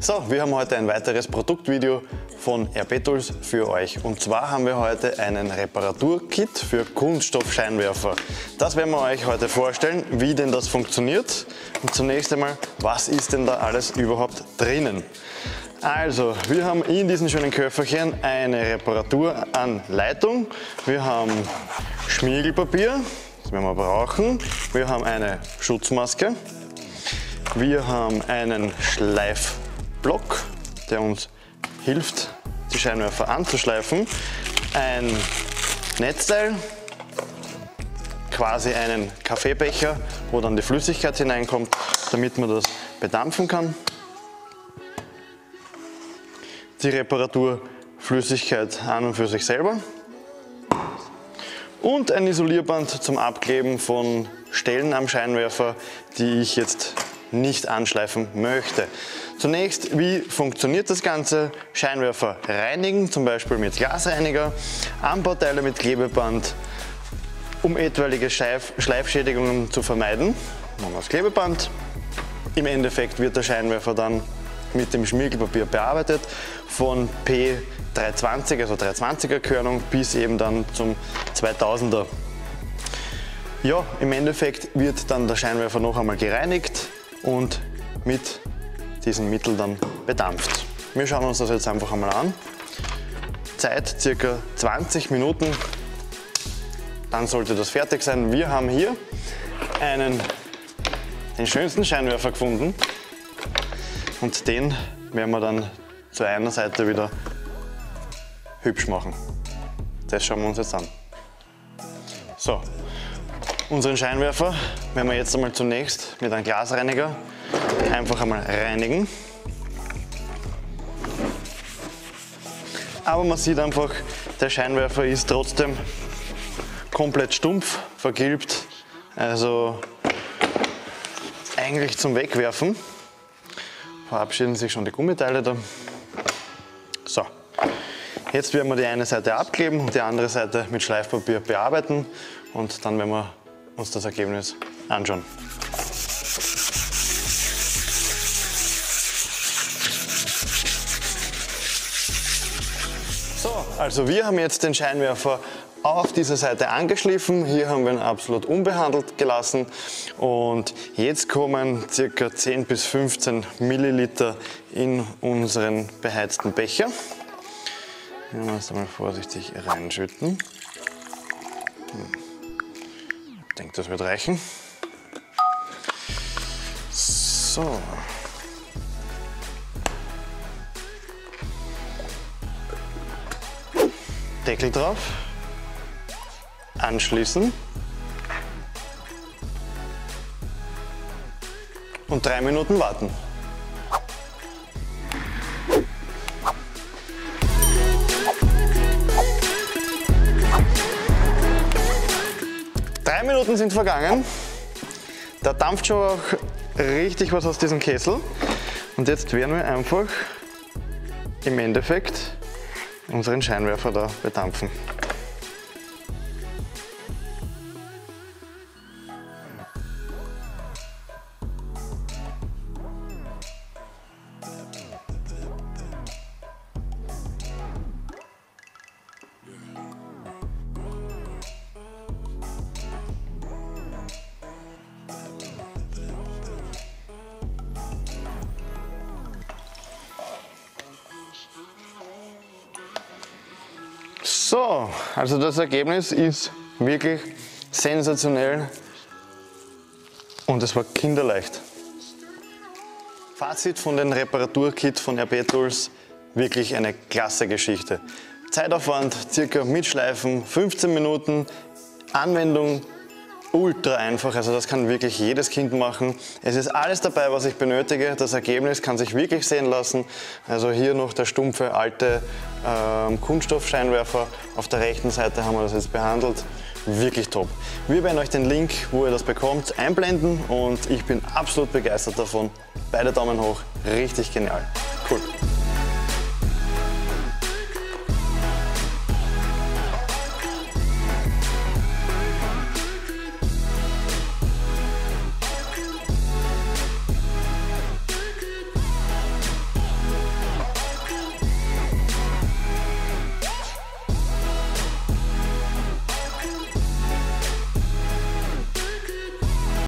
So, wir haben heute ein weiteres Produktvideo von RP Tools für euch. Und zwar haben wir heute einen Reparaturkit für Kunststoffscheinwerfer. Das werden wir euch heute vorstellen, wie denn das funktioniert. Und zunächst einmal, was ist denn da alles überhaupt drinnen? Also, wir haben in diesem schönen Köfferchen eine Reparaturanleitung. Wir haben Schmiergelpapier, das werden wir brauchen. Wir haben eine Schutzmaske. Wir haben einen Schleifblock, der uns hilft, die Scheinwerfer anzuschleifen. Ein Netzteil, quasi einen Kaffeebecher, wo dann die Flüssigkeit hineinkommt, damit man das bedampfen kann. Die Reparaturflüssigkeit an und für sich selber. Und ein Isolierband zum Abkleben von Stellen am Scheinwerfer, die ich jetzt nicht anschleifen möchte. Zunächst, wie funktioniert das Ganze? Scheinwerfer reinigen, zum Beispiel mit Glasreiniger, Anbauteile mit Klebeband, um etwaige Schleifschädigungen zu vermeiden. Machen wir das Klebeband. Im Endeffekt wird der Scheinwerfer dann mit dem Schmiergelpapier bearbeitet, von P320, also 320er Körnung, bis eben dann zum 2000er. Ja, im Endeffekt wird dann der Scheinwerfer noch einmal gereinigt und mit diesem Mittel dann bedampft. Wir schauen uns das jetzt einfach einmal an. Zeit circa 20 Minuten, dann sollte das fertig sein. Wir haben hier den schönsten Scheinwerfer gefunden und den werden wir dann zu einer Seite wieder hübsch machen. Das schauen wir uns jetzt an. So. Unseren Scheinwerfer werden wir jetzt einmal zunächst mit einem Glasreiniger einfach einmal reinigen. Aber man sieht einfach, der Scheinwerfer ist trotzdem komplett stumpf, vergilbt, also eigentlich zum Wegwerfen. Verabschieden sich schon die Gummiteile da. So, jetzt werden wir die eine Seite abkleben und die andere Seite mit Schleifpapier bearbeiten und dann werden wir uns das Ergebnis anschauen. So, also wir haben jetzt den Scheinwerfer auf dieser Seite angeschliffen. Hier haben wir ihn absolut unbehandelt gelassen und jetzt kommen ca. 10 bis 15 Milliliter in unseren beheizten Becher. Wir werden das einmal vorsichtig reinschütten. Ich denke, das wird reichen. So. Deckel drauf. Anschließen. Und 3 Minuten warten. Drei Minuten sind vergangen. Da dampft schon auch richtig was aus diesem Kessel. Und jetzt werden wir einfach im Endeffekt unseren Scheinwerfer da bedampfen. So, also das Ergebnis ist wirklich sensationell und es war kinderleicht. Fazit von den Reparaturkit von RP Tools, wirklich eine klasse Geschichte. Zeitaufwand circa mit Schleifen 15 Minuten, Anwendung ultra einfach, also das kann wirklich jedes Kind machen. Es ist alles dabei, was ich benötige. Das Ergebnis kann sich wirklich sehen lassen. Also hier noch der stumpfe alte Kunststoffscheinwerfer. Auf der rechten Seite haben wir das jetzt behandelt. Wirklich top. Wir werden euch den Link, wo ihr das bekommt, einblenden und ich bin absolut begeistert davon. Beide Daumen hoch, richtig genial. Cool.